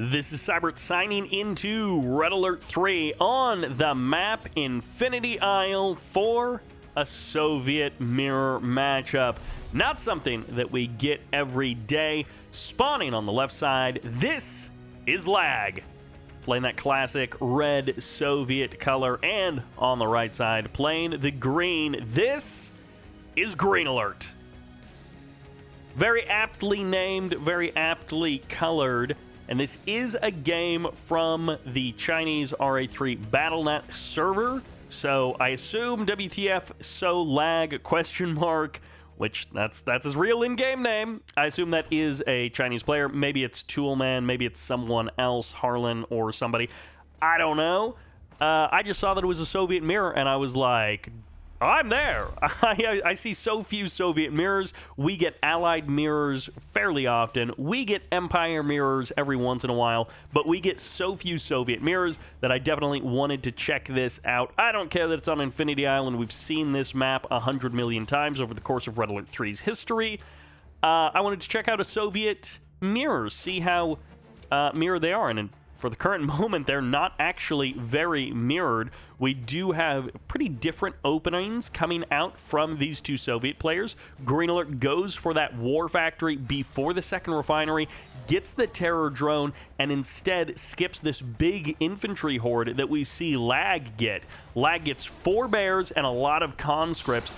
This is Sybert signing into Red Alert 3 on the map Infinity Isle for a Soviet mirror matchup. Not something that we get every day. Spawning on the left side, this is Lag, playing that classic red Soviet color, and on the right side, playing the green, this is GreenAlert. Very aptly named, very aptly colored. And this is a game from the Chinese RA3 BattleNet server. So I assume WTFsoLag question mark, which that's his real in-game name. I assume that is a Chinese player. Maybe it's Toolman, maybe it's someone else, Harlan or somebody. I don't know. I just saw that it was a Soviet mirror, and I was like, I'm there. I see so few Soviet mirrors. We get Allied mirrors fairly often. We get Empire mirrors every once in a while, but we get so few Soviet mirrors that I definitely wanted to check this out. I don't care that it's on Infinity Island. We've seen this map 100 million times over the course of Red Alert 3's history. I wanted to check out a Soviet mirror, see how mirrored they are, and for the current moment, they're not actually very mirrored. We do have pretty different openings coming out from these two Soviet players. GreenAlert goes for that war factory before the second refinery, gets the terror drone, and instead skips this big infantry horde that we see Lag get. Lag gets 4 bears and a lot of conscripts.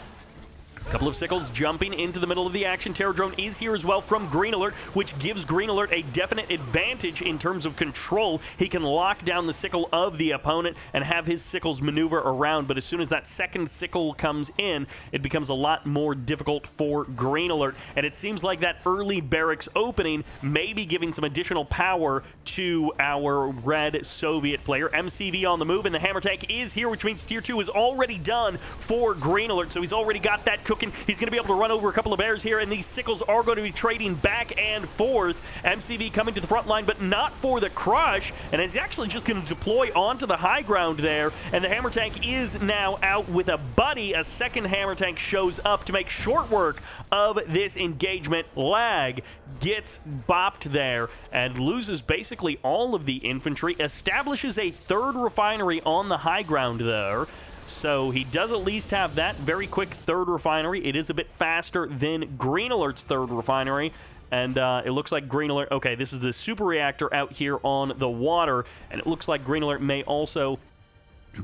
A couple of sickles jumping into the middle of the action. Terror drone is here as well from GreenAlert, which gives GreenAlert a definite advantage in terms of control. He can lock down the sickle of the opponent and have his sickles maneuver around, but as soon as that second sickle comes in, it becomes a lot more difficult for GreenAlert, and it seems like that early barracks opening may be giving some additional power to our red Soviet player. MCV on the move, and the hammer tank is here, which means tier 2 is already done for GreenAlert, so he's already got that cooking. He's going to be able to run over a couple of bears here, and these sickles are going to be trading back and forth. MCV coming to the front line, but not for the crush, and is actually just going to deploy onto the high ground there, and the hammer tank is now out with a buddy. A second hammer tank shows up to make short work of this engagement. Lag gets bopped there and loses basically all of the infantry, establishes a third refinery on the high ground there. So he does at least have that very quick third refinery. It is a bit faster than GreenAlert's third refinery. And it looks like GreenAlert... Okay, this is the super reactor out here on the water. And it looks like GreenAlert may also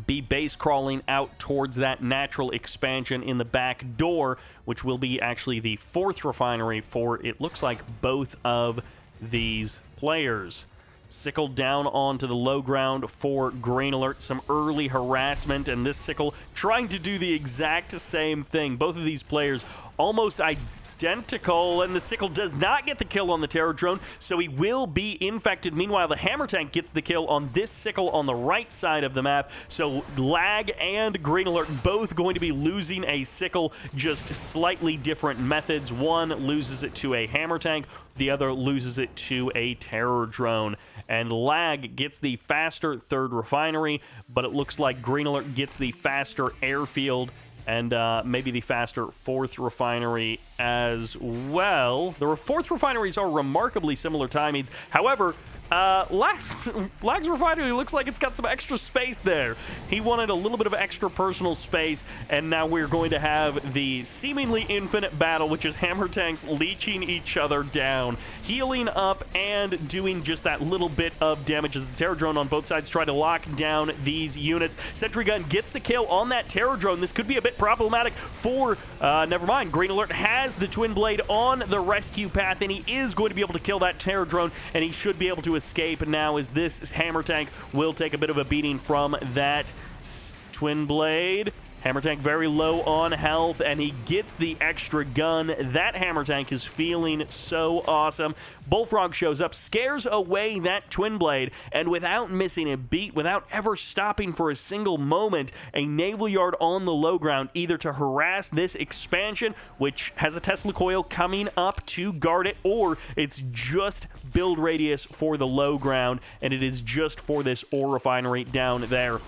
be base crawling out towards that natural expansion in the back door, which will be actually the fourth refinery for, it looks like, both of these players. Sickle down onto the low ground for GreenAlert. Some early harassment, and this sickle trying to do the exact same thing. Both of these players almost identical, and the sickle does not get the kill on the terror drone, so he will be infected. Meanwhile, the hammer tank gets the kill on this sickle on the right side of the map, so Lag and GreenAlert both going to be losing a sickle, just slightly different methods. One loses it to a hammer tank, the other loses it to a terror drone. And Lag gets the faster third refinery, but it looks like GreenAlert gets the faster airfield and maybe the faster fourth refinery as well. The fourth refineries are remarkably similar timings. However, Lag's refinery looks like it's got some extra space there. He wanted a little bit of extra personal space, and now we're going to have the seemingly infinite battle, which is hammer tanks leeching each other down, healing up, and doing just that little bit of damage as the terror drone on both sides try to lock down these units. Sentry gun gets the kill on that terror drone. This could be a bit problematic for, never mind, GreenAlert has the twin blade on the rescue path, and he is going to be able to kill that terror drone, and he should be able to escape now, as this hammer tank will take a bit of a beating from that twin blade. Hammer tank very low on health, and he gets the extra gun. That hammer tank is feeling so awesome. Bullfrog shows up, scares away that twin blade, and without missing a beat, without ever stopping for a single moment, a naval yard on the low ground, either to harass this expansion, which has a Tesla coil coming up to guard it, or it's just build radius for the low ground, and it is just for this ore refinery down there.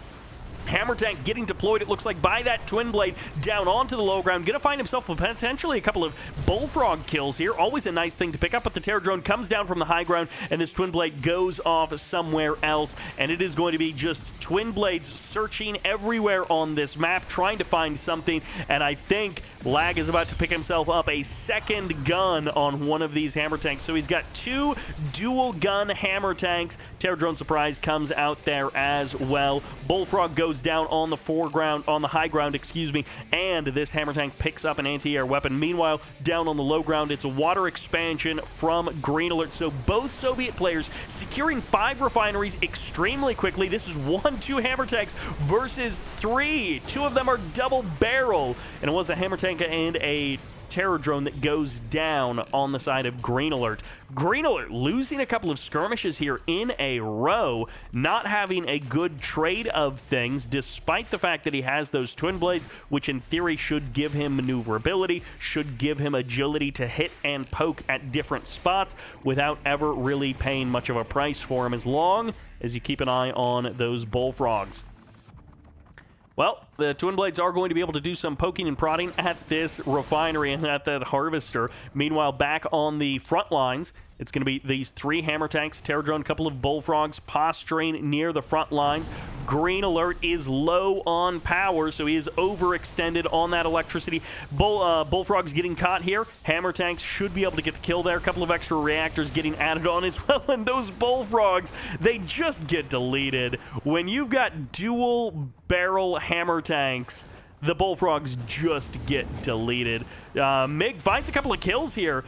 Hammer tank getting deployed, it looks like, by that twin blade down onto the low ground. Gonna find himself potentially a couple of bullfrog kills here. Always a nice thing to pick up, but the Terror drone comes down from the high ground, and this twin blade goes off somewhere else. And it is going to be just twin blades searching everywhere on this map, trying to find something. And I think Lag is about to pick himself up a second gun on one of these hammer tanks. So he's got 2 dual gun hammer tanks. Terror drone surprise comes out there as well. Bullfrog goes down on the foreground, on the high ground, excuse me, and this hammer tank picks up an anti-air weapon. Meanwhile, down on the low ground, it's a water expansion from GreenAlert. So both Soviet players securing 5 refineries extremely quickly. This is 1-2 hammer tanks versus 3. 2 of them are double barrel, and it was a hammer tank and a Terror drone that goes down on the side of GreenAlert. GreenAlert losing a couple of skirmishes here in a row, not having a good trade of things, despite the fact that he has those twin blades, which in theory should give him maneuverability, should give him agility to hit and poke at different spots without ever really paying much of a price for him, as long as you keep an eye on those bullfrogs. Well, the twin blades are going to be able to do some poking and prodding at this refinery and at that harvester. Meanwhile, back on the front lines, it's going to be these 3 hammer tanks, Terror drone, a couple of bullfrogs posturing near the front lines. GreenAlert is low on power, so he is overextended on that electricity. Bullfrogs getting caught here. Hammer tanks should be able to get the kill there. A couple of extra reactors getting added on as well, and those bullfrogs, they just get deleted. When you've got dual barrel hammer tanks, the bullfrogs just get deleted. MiG finds a couple of kills here.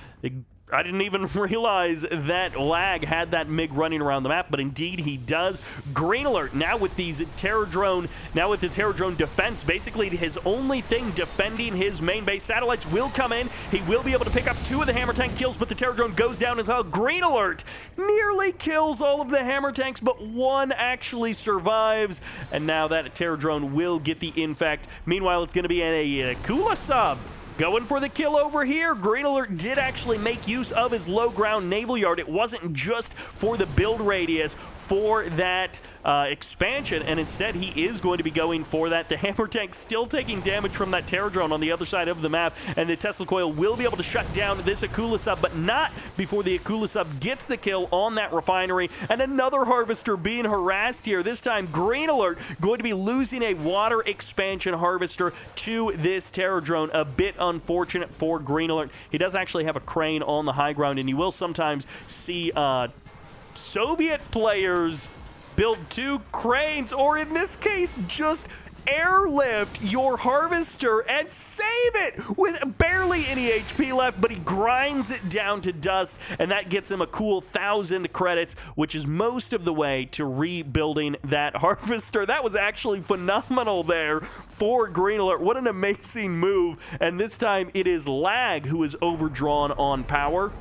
I didn't even realize that Lag had that MiG running around the map, but indeed he does. GreenAlert now with these Terror drone, now with the Terror drone defense, basically his only thing defending his main base. Satellites will come in. He will be able to pick up 2 of the hammer tank kills, but the Terror drone goes down as well. GreenAlert nearly kills all of the hammer tanks, but 1 actually survives, and now that Terror drone will get the infect. Meanwhile, it's going to be a Kula sub going for the kill over here. GreenAlert did actually make use of his low ground naval yard. It wasn't just for the build radius for that expansion, and instead he is going to be going for that. The hammer tank still taking damage from that Terror drone on the other side of the map, and the Tesla coil will be able to shut down this Akula sub, but not before the Akula sub gets the kill on that refinery. And another harvester being harassed here. This time GreenAlert going to be losing a water expansion harvester to this Terror drone. A bit unfortunate for GreenAlert. He does actually have a crane on the high ground, and you will sometimes see Soviet players build 2 cranes, or in this case, just airlift your harvester and save it with barely any HP left, but he grinds it down to dust, and that gets him a cool 1,000 credits, which is most of the way to rebuilding that harvester. That was actually phenomenal there for GreenAlert. What an amazing move, and this time it is Lag who is overdrawn on power.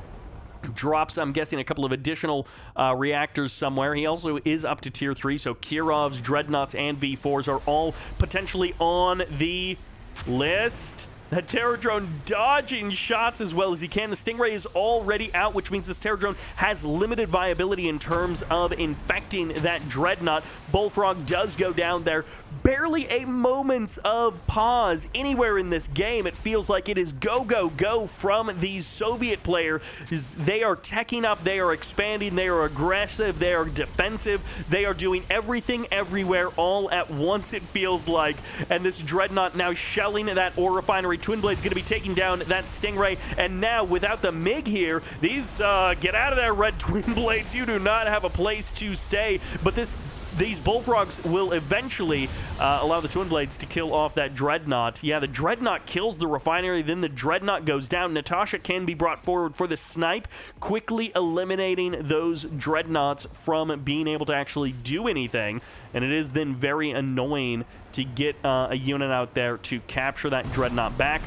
Drops, I'm guessing, a couple of additional reactors somewhere. He also is up to tier 3, so Kirovs, Dreadnoughts, and V4s are all potentially on the list. The Terror drone dodging shots as well as he can. The Stingray is already out, which means this Terror drone has limited viability in terms of infecting that Dreadnought. Bullfrog does go down there. Barely a moment of pause anywhere in this game. It feels like it is go, go, go from these Soviet players. They are teching up, they are expanding, they are aggressive, they are defensive, they are doing everything everywhere all at once, it feels like. And this Dreadnought now shelling that ore refinery. Twin Blade's going to be taking down that Stingray, and now without the MiG here, these get out of there, Red Twin Blades. You do not have a place to stay, but these bullfrogs will eventually allow the Twin Blades to kill off that Dreadnought. Yeah, the Dreadnought kills the refinery, then the Dreadnought goes down. Natasha can be brought forward for the snipe, quickly eliminating those Dreadnoughts from being able to actually do anything. And it is then very annoying to get a unit out there to capture that Dreadnought back.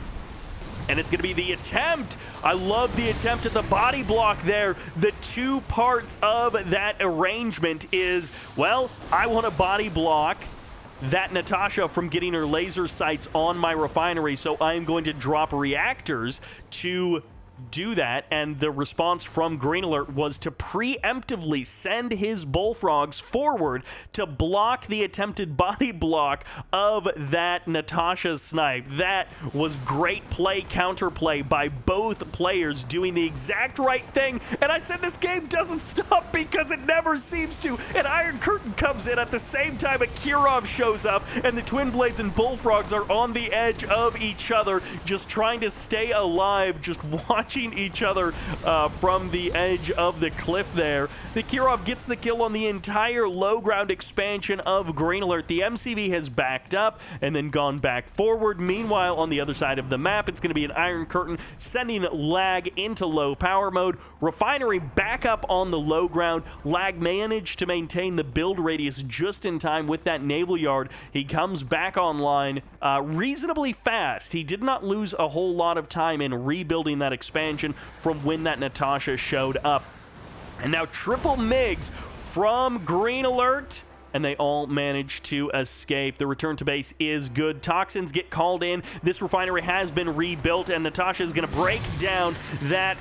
And it's going to be the attempt. I love the attempt at the body block there. The 2 parts of that arrangement is, well, I want to body block that Natasha from getting her laser sights on my refinery, so I'm going to drop reactors to do that, and the response from GreenAlert was to preemptively send his bullfrogs forward to block the attempted body block of that Natasha snipe. That was great play, counterplay by both players doing the exact right thing, and I said this game doesn't stop because it never seems to. An Iron Curtain comes in at the same time a Kirov shows up, and the Twin Blades and Bullfrogs are on the edge of each other, just trying to stay alive, just watching each other from the edge of the cliff there. The Kirov gets the kill on the entire low ground expansion of GreenAlert. The MCV has backed up and then gone back forward. Meanwhile, on the other side of the map, it's going to be an Iron Curtain sending Lag into low power mode. Refinery back up on the low ground. Lag managed to maintain the build radius just in time with that naval yard. He comes back online reasonably fast. He did not lose a whole lot of time in rebuilding that expansion from when that Natasha showed up. And now triple MiGs from GreenAlert, and they all manage to escape. The return to base is good. Toxins get called in. This refinery has been rebuilt, and Natasha is going to break down that.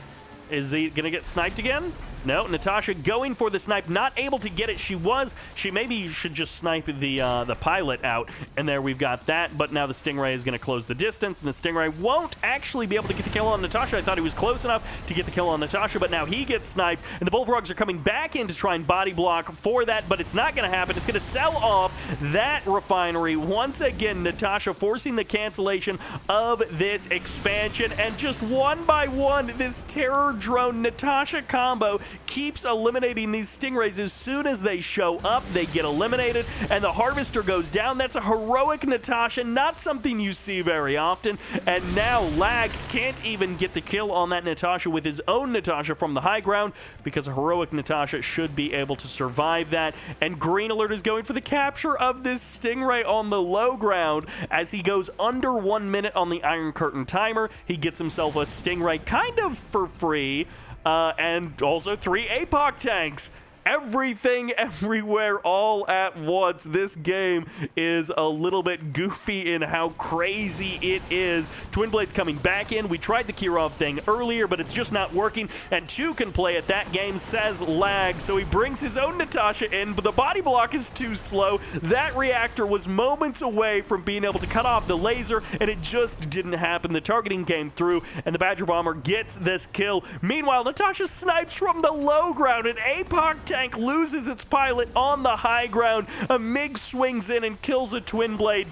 Is he going to get sniped again? No, Natasha going for the snipe, not able to get it. She maybe should just snipe the pilot out, and there we've got that, but now the Stingray is going to close the distance, and the Stingray won't actually be able to get the kill on Natasha. I thought he was close enough to get the kill on Natasha, but now he gets sniped, and the Bullfrogs are coming back in to try and body block for that, but it's not going to happen. It's going to sell off that refinery. Once again, Natasha forcing the cancellation of this expansion, and just one by one, this Terror Drone Natasha combo keeps eliminating these Stingrays. As soon as they show up, they get eliminated, and the Harvester goes down. That's a heroic Natasha, not something you see very often, and now Lag can't even get the kill on that Natasha with his own Natasha from the high ground, because a heroic Natasha should be able to survive that, and GreenAlert is going for the capture of this Stingray on the low ground. As he goes under 1 minute on the Iron Curtain timer, he gets himself a Stingray kind of for free, and also 3 APOC tanks. Everything, everywhere, all at once. This game is a little bit goofy in how crazy it is. Twin Blades coming back in. We tried the Kirov thing earlier, but it's just not working, and 2 can play at that game, says Lag. So he brings his own Natasha in, but the body block is too slow. That reactor was moments away from being able to cut off the laser, and it just didn't happen. The targeting came through, and the Badger Bomber gets this kill. Meanwhile, Natasha snipes from the low ground, and APOC tank loses its pilot on the high ground. A MiG swings in and kills a Twin Blade.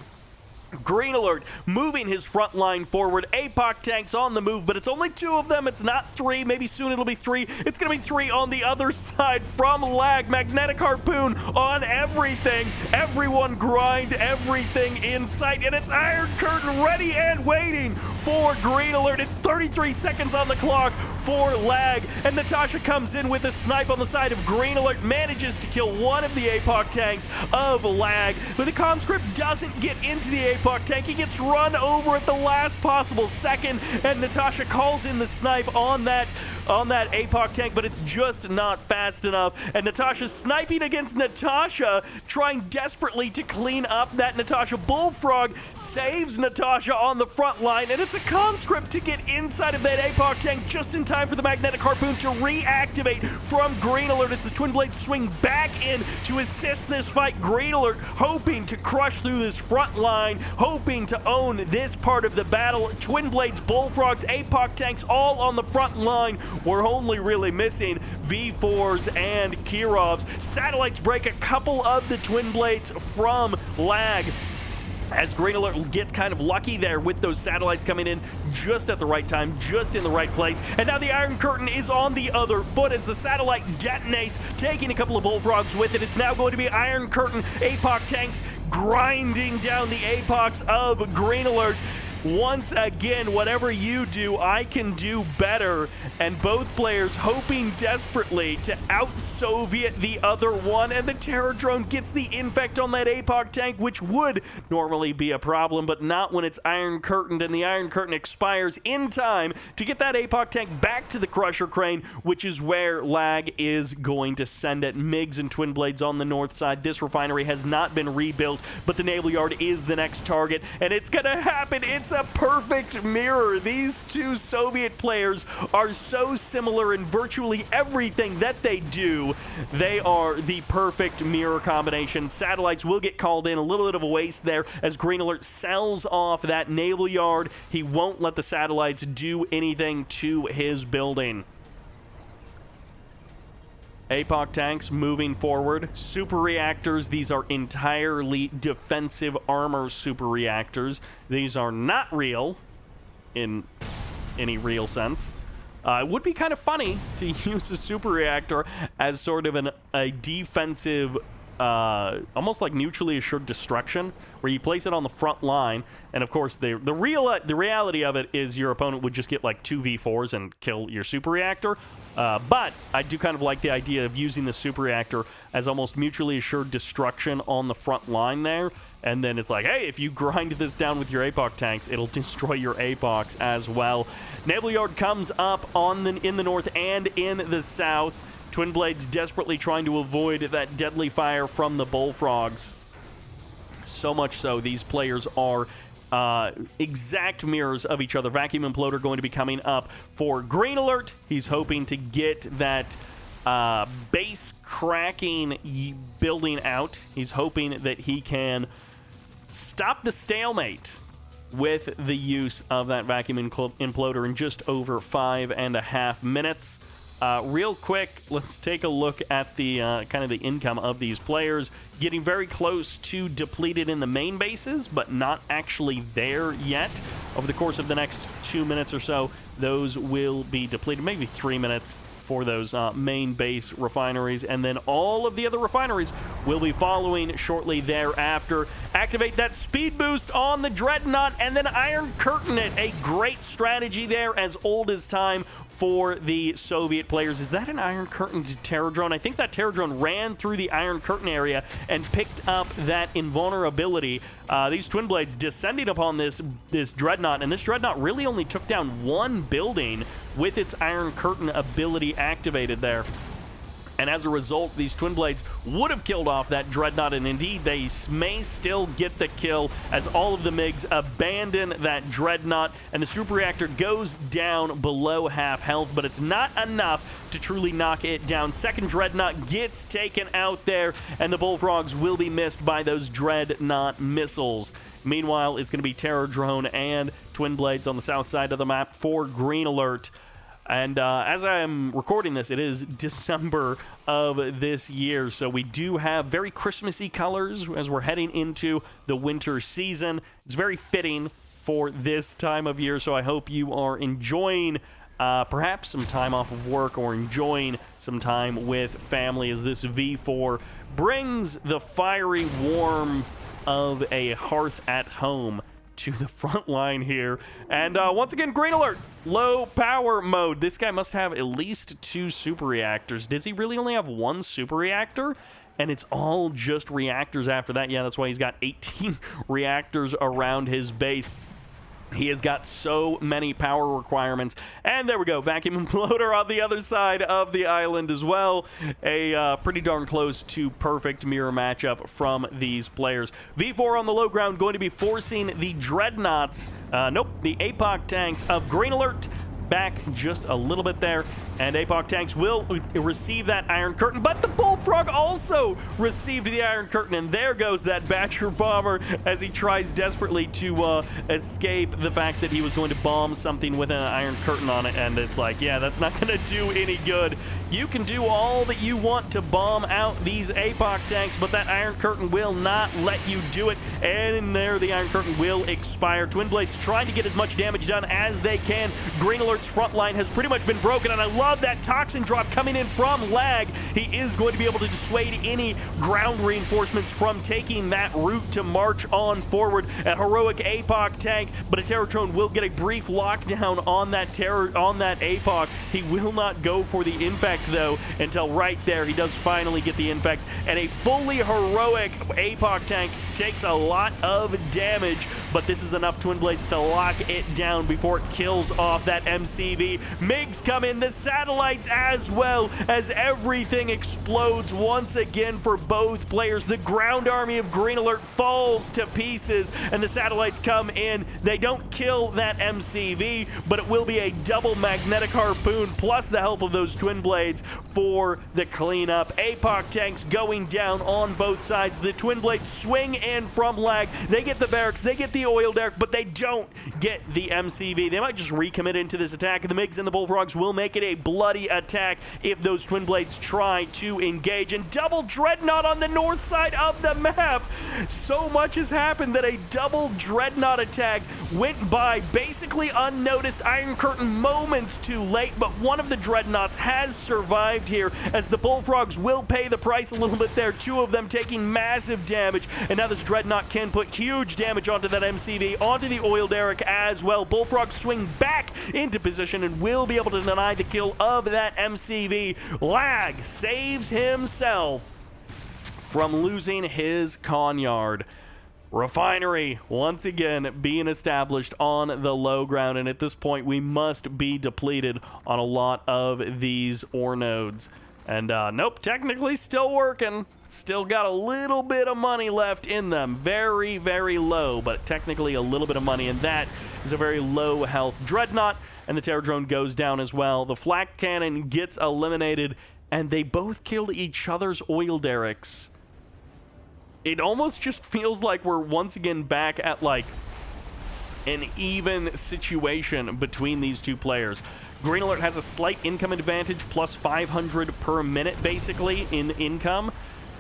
GreenAlert moving his front line forward. APOC tanks on the move, but it's only 2 of them. It's not 3. Maybe soon it'll be 3. It's going to be 3 on the other side from Lag. Magnetic Harpoon on everything. Everyone grind everything in sight, and it's Iron Curtain ready and waiting for GreenAlert. It's 33 seconds on the clock for Lag, and Natasha comes in with a snipe on the side of GreenAlert, manages to kill one of the APOC tanks of Lag, but the conscript doesn't get into the APOC tank. He gets run over at the last possible second, and Natasha calls in the snipe on that APOC tank, but it's just not fast enough, and Natasha's sniping against Natasha, trying desperately to clean up that Natasha. Bullfrog saves Natasha on the front line, and it's a conscript to get inside of that APOC tank just in time for the Magnetic Harpoon to reactivate from GreenAlert. It's the Twin Blades swing back in to assist this fight. GreenAlert hoping to crush through this front line, hoping to own this part of the battle. Twin Blades, Bullfrogs, APOC tanks all on the front line. We're only really missing V4s and Kirovs. Satellites break a couple of the Twin Blades from Lag, as GreenAlert gets kind of lucky there with those satellites coming in just at the right time, just in the right place. And now the Iron Curtain is on the other foot as the satellite detonates, taking a couple of Bullfrogs with it. It's now going to be Iron Curtain, APOC tanks grinding down the APOCs of GreenAlert. Once again, whatever you do, I can do better, and both players hoping desperately to out-Soviet the other one, and the Terror Drone gets the infect on that APOC tank, which would normally be a problem, but not when it's Iron Curtained, and the Iron Curtain expires in time to get that APOC tank back to the Crusher Crane, which is where Lag is going to send it. MiGs and Twin Blades on the north side. This refinery has not been rebuilt, but the Naval Yard is the next target, and it's gonna happen. It's It's a perfect mirror. These two Soviet players are so similar in virtually everything that they do. They are the perfect mirror combination. Satellites will get called in. A little bit of a waste there as GreenAlert sells off that naval yard. He won't let the satellites do anything to his building. APOC tanks moving forward. Super reactors. These are entirely defensive armor super reactors. These are not real in any real sense. It would be kind of funny to use a super reactor as sort of a defensive, almost like mutually assured destruction, where you place it on the front line, and of course the reality of it is your opponent would just get like 2 V4s and kill your super reactor. But I do kind of like the idea of using the super reactor as almost mutually assured destruction on the front line there. And then it's like, hey, if you grind this down with your APOC tanks, it'll destroy your APOCs as well. Naval Yard comes up in the north and in the south. Twin Blades desperately trying to avoid that deadly fire from the bullfrogs. So much so, these players are exact mirrors of each other. Vacuum Imploder going to be coming up for GreenAlert. He's hoping to get that base cracking building out. He's hoping that he can stop the stalemate with the use of that Vacuum Imploder in just over 5.5 minutes. Real quick, let's take a look at the kind of the income of these players. Getting very close to depleted in the main bases, but not actually there yet. Over the course of the next 2 minutes or so, those will be depleted. Maybe 3 minutes for those main base refineries, and then all of the other refineries will be following shortly thereafter. Activate that speed boost on the Dreadnought, and then Iron Curtain it. A great strategy there, as old as time for the Soviet players. Is that an Iron Curtain terror drone? I think that terror drone ran through the Iron Curtain area and picked up that invulnerability. These Twin Blades descending upon this Dreadnought, and this Dreadnought really only took down one building with its Iron Curtain ability activated there. And as a result, these Twin Blades would have killed off that Dreadnought, and indeed, they may still get the kill as all of the MiGs abandon that Dreadnought, and the super reactor goes down below half health, but it's not enough to truly knock it down. Second Dreadnought gets taken out there, and the Bullfrogs will be missed by those Dreadnought missiles. Meanwhile, it's going to be Terror Drone and Twin Blades on the south side of the map for GreenAlert. And as I'm recording this, it is December of this year, so we do have very Christmassy colors as we're heading into the winter season. It's very fitting for this time of year, so I hope you are enjoying perhaps some time off of work or enjoying some time with family, as this V4 brings the fiery warmth of a hearth at home to the front line here. And once again, GreenAlert, low power mode. This guy must have at least 2 super reactors. Does he really only have 1 super reactor? And it's all just reactors after that. Yeah, that's why he's got 18 reactors around his base. He has got so many power requirements. And there we go, Vacuum Imploder on the other side of the island as well. A pretty darn close to perfect mirror matchup from these players. V4 on the low ground going to be forcing the Dreadnoughts, the APOC tanks of GreenAlert back just a little bit there, and APOC tanks will receive that Iron Curtain, but the Bullfrog also received the Iron Curtain, and there goes that Badger bomber as he tries desperately to escape the fact that he was going to bomb something with an Iron Curtain on it, and it's like, yeah, that's not going to do any good. You can do all that you want to bomb out these APOC tanks, but that Iron Curtain will not let you do it, and in there the Iron Curtain will expire. Twin Blades trying to get as much damage done as they can. GreenAlert's front line has pretty much been broken, and I love that toxin drop coming in from Lag. He is going to be able to dissuade any ground reinforcements from taking that route to march on forward. A heroic APOC tank, but a Terror Drone will get a brief lockdown on that APOC. He will not go for the infect though until right there. He does finally get the infect, and a fully heroic APOC tank takes a lot of damage but this is enough Twin Blades to lock it down before it kills off that MCV. MiGs come in, the satellites as well, as everything explodes once again for both players. The ground army of GreenAlert falls to pieces, and the satellites come in. They don't kill that MCV, but it will be a double magnetic harpoon plus the help of those Twin Blades for the cleanup. APOC tanks going down on both sides. The Twin Blades swing in from lag. They get the barracks, they get the oil derrick, but they don't get the MCV. They might just recommit into this attack. The MiGs and the Bullfrogs will make it a bloody attack if those Twin Blades try to engage. And double Dreadnought on the north side of the map. So much has happened that a double Dreadnought attack went by basically unnoticed. Iron Curtain moments too late, but one of the Dreadnoughts has survived here, as the Bullfrogs will pay the price a little bit there. Two of them taking massive damage, and now this Dreadnought can put huge damage onto that MCV, onto the oil derrick as well. Bullfrogs swing back into position and will be able to deny the kill of that MCV. Lag saves himself from losing his Conyard. Refinery once again being established on the low ground, and at this point we must be depleted on a lot of these ore nodes. And nope, technically still working. Still got a little bit of money left in them. Very, very low, but technically a little bit of money, and that is a very low health Dreadnought, and the Terror Drone goes down as well. The Flak Cannon gets eliminated, and they both killed each other's oil derricks. It almost just feels like we're once again back at like an even situation between these two players. GreenAlert has a slight income advantage, plus 500 per minute basically in income.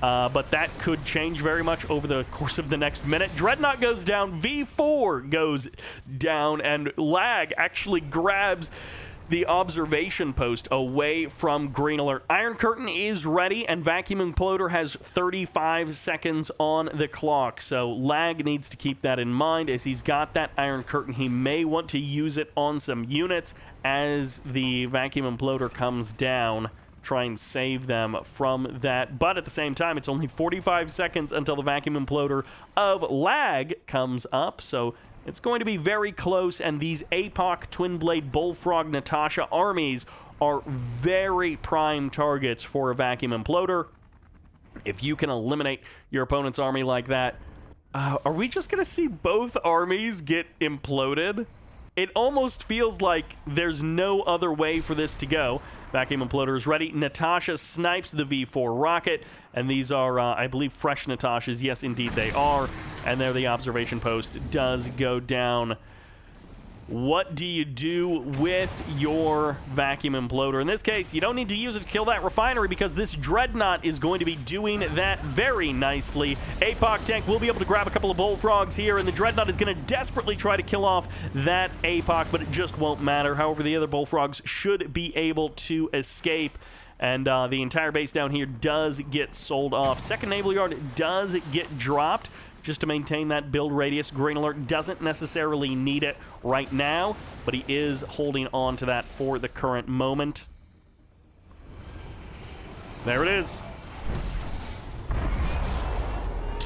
But that could change very much over the course of the next minute. Dreadnought goes down, V4 goes down, and Lag actually grabs the observation post away from GreenAlert. Iron Curtain is ready, and Vacuum Imploder has 35 seconds on the clock, so Lag needs to keep that in mind. As he's got that Iron Curtain, he may want to use it on some units as the Vacuum Imploder comes down. Try and save them from that, but at the same time it's only 45 seconds until the Vacuum Imploder of Lag comes up, so it's going to be very close. And these APOC Twin Blade Bullfrog Natasha armies are very prime targets for a Vacuum Imploder. If you can eliminate your opponent's army like that, are we just gonna see both armies get imploded? It almost feels like there's no other way for this to go. Vacuum Imploder is ready. Natasha snipes the V4 rocket, and these are, I believe, fresh Natashas. Yes, indeed they are. And there the observation post does go down. What do you do with your Vacuum Imploder? In this case, you don't need to use it to kill that refinery, because this Dreadnought is going to be doing that very nicely. APOC tank will be able to grab a couple of Bullfrogs here, and the Dreadnought is going to desperately try to kill off that APOC, but it just won't matter. However, the other Bullfrogs should be able to escape, and the entire base down here does get sold off. Second Naval Yard does get dropped, just to maintain that build radius. GreenAlert doesn't necessarily need it right now, but he is holding on to that for the current moment. There it is.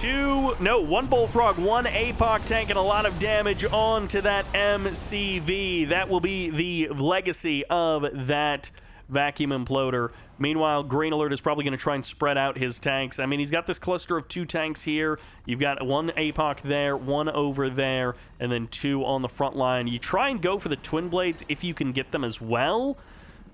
One Bullfrog, one APOC tank, and a lot of damage onto that MCV. That will be the legacy of that Vacuum Imploder. Meanwhile, GreenAlert is probably going to try and spread out his tanks. I mean, he's got this cluster of 2 tanks here. You've got one APOC there, one over there, and then 2 on the front line. You try and go for the Twin Blades if you can get them as well.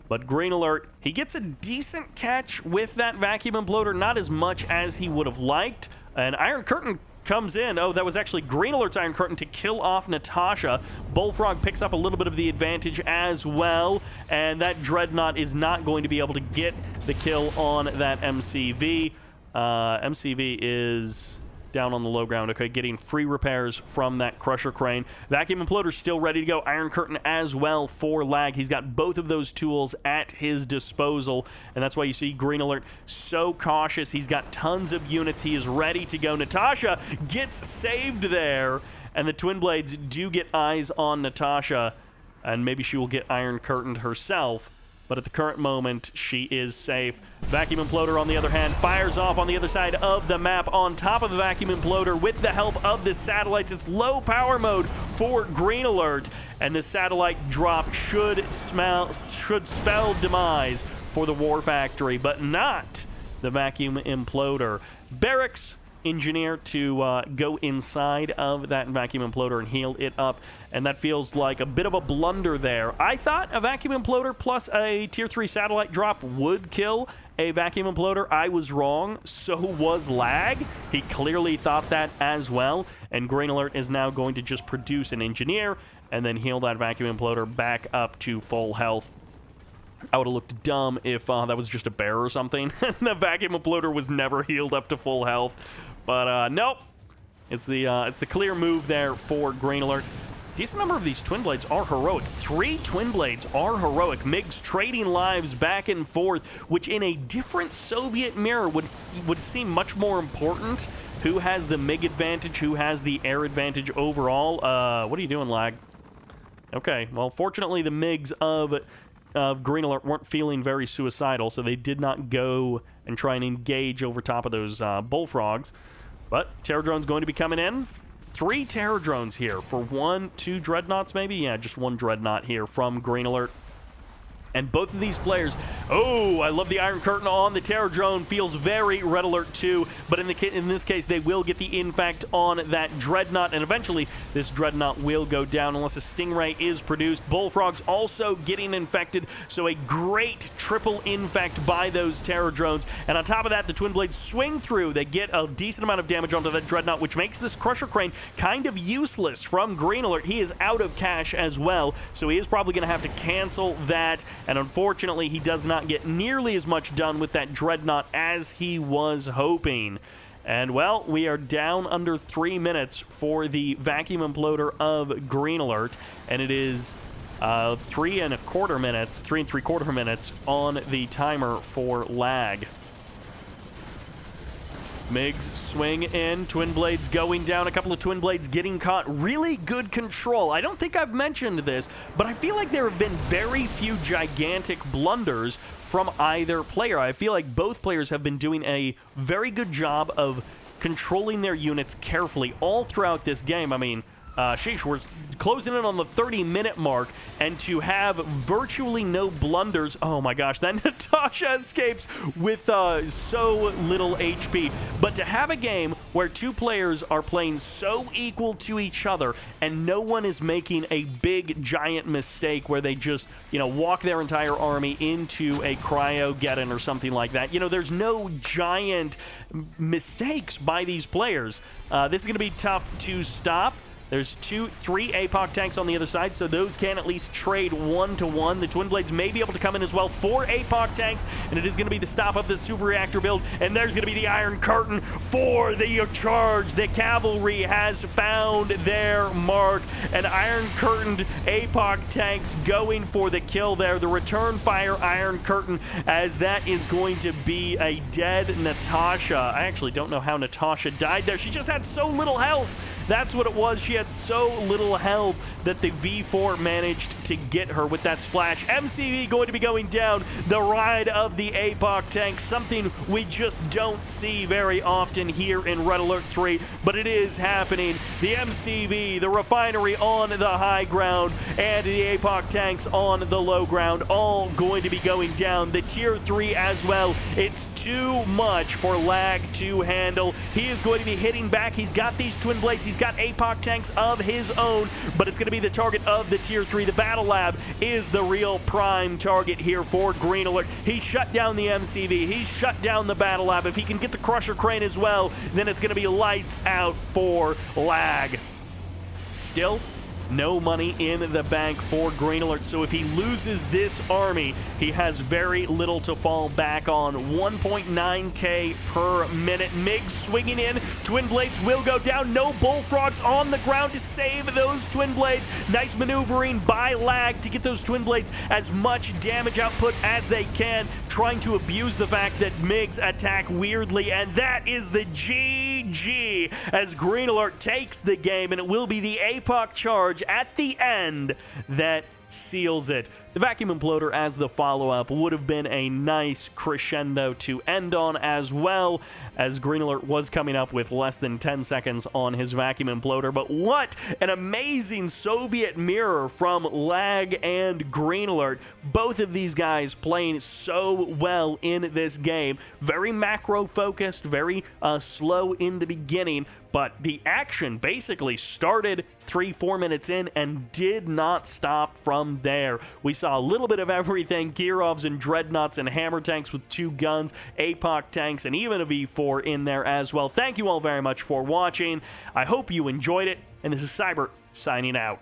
But GreenAlert, he gets a decent catch with that Vacuum Imploder, not as much as he would have liked. And Iron Curtain comes in. Oh, that was actually GreenAlert's Iron Curtain to kill off Natasha. Bullfrog picks up a little bit of the advantage as well, and that Dreadnought is not going to be able to get the kill on that MCV. MCV is down on the low ground. Okay, getting free repairs from that Crusher Crane. Vacuum Imploder still ready to go. Iron Curtain as well for Lag. He's got both of those tools at his disposal, and that's why you see GreenAlert so cautious. He's got tons of units. He is ready to go. Natasha gets saved there, and the Twin Blades do get eyes on Natasha, and maybe she will get Iron Curtained herself. but at the current moment, she is safe. Vacuum Imploder, on the other hand, fires off on the other side of the map on top of the Vacuum Imploder with the help of the satellites. It's low power mode for GreenAlert, and the satellite drop should spell demise for the War Factory, but not the Vacuum Imploder. Barracks engineer to go inside of that Vacuum Imploder and heal it up, and that feels like a bit of a blunder there. I thought a Vacuum Imploder plus a Tier 3 satellite drop would kill a Vacuum Imploder. I was wrong. So was Lag. He clearly thought that as well, and GreenAlert is now going to just produce an engineer and then heal that Vacuum Imploder back up to full health. I would have looked dumb if that was just a bear or something. The Vacuum Imploder was never healed up to full health. But nope, it's the clear move there for GreenAlert. Decent number of these Twin Blades are heroic. 3 Twin Blades are heroic. MiGs trading lives back and forth, which in a different Soviet mirror would seem much more important. Who has the MiG advantage? Who has the air advantage overall? What are you doing, Lag? Okay, well, fortunately, the MiGs of GreenAlert weren't feeling very suicidal, so they did not go and try and engage over top of those bullfrogs. But Terror Drone's going to be coming in. 3 Terror Drones here for 2 Dreadnoughts, maybe? Yeah, just 1 Dreadnought here from GreenAlert. And both of these players, oh, I love the Iron Curtain on the Terror Drone, feels very Red Alert 2, but in this case, they will get the infect on that Dreadnought, and eventually this Dreadnought will go down unless a Stingray is produced. Bullfrogs also getting infected, so a great triple infect by those Terror Drones, and on top of that, the Twin Blades swing through. They get a decent amount of damage onto that Dreadnought, which makes this Crusher Crane kind of useless from GreenAlert. He is out of cash as well, so he is probably going to have to cancel that. And unfortunately, he does not get nearly as much done with that Dreadnought as he was hoping. And, well, we are down under 3 minutes for the Vacuum Imploder of GreenAlert. And it is 3 3/4 minutes on the timer for Lag. MiGs swing in, Twin Blades going down, a couple of Twin Blades getting caught. Really good control. I don't think I've mentioned this, but I feel like there have been very few gigantic blunders from either player. I feel like both players have been doing a very good job of controlling their units carefully all throughout this game. I mean, sheesh, we're closing in on the 30-minute mark, and to have virtually no blunders, oh my gosh, that Natasha escapes with so little HP. But to have a game where 2 players are playing so equal to each other, and no one is making a big, giant mistake where they just, walk their entire army into a Cryogeddon or something like that. There's no giant mistakes by these players. This is going to be tough to stop. There's 3 APOC tanks on the other side, so those can at least trade 1-to-1. The Twin Blades may be able to come in as well. 4 APOC tanks, and it is going to be the stop of the super reactor build, and there's going to be the Iron Curtain for the charge. The cavalry has found their mark, and Iron Curtained APOC tanks going for the kill there. The return fire Iron Curtain, as that is going to be a dead Natasha. I actually don't know how Natasha died there. She just had so little health. That's what it was. She had so little health that the V4 managed to get her with that splash. MCV going to be going down. The ride of the APOC tank, something we just don't see very often here in Red Alert 3, but it is happening. The MCV, the refinery on the high ground, and the APOC tanks on the low ground, all going to be going down. The Tier 3 as well. It's too much for Lag to handle. He is going to be hitting back. He's got these Twin Blades. He's got APOC tanks of his own, but it's going to be the target of the Tier 3. The Battle Lab is the real prime target here for GreenAlert. He shut down the MCV. He shut down the Battle Lab. If he can get the Crusher Crane as well, then it's going to be lights out for Lag. Still, no money in the bank for GreenAlert, so if he loses this army, he has very little to fall back on. 1.9k per minute. MiGs swinging in. Twin Blades will go down. No Bullfrogs on the ground to save those Twin Blades. Nice maneuvering by Lag to get those Twin Blades as much damage output as they can, trying to abuse the fact that MiGs attack weirdly, and that is the GG as GreenAlert takes the game, and it will be the APOC charge at the end that seals it. The vacuum imploder as the follow-up would have been a nice crescendo to end on, as well as GreenAlert was coming up with less than 10 seconds on his vacuum imploder. But what an amazing Soviet mirror from Lag and GreenAlert. Both of these guys playing so well in this game. Very macro-focused, very slow in the beginning, but the action basically started 3-4 minutes in and did not stop from there. We saw a little bit of everything: Kirovs and Dreadnoughts and Hammer tanks with 2 guns, APOC tanks, and even a V4 in there as well. Thank you all very much for watching. I hope you enjoyed it, and this is Sybert signing out.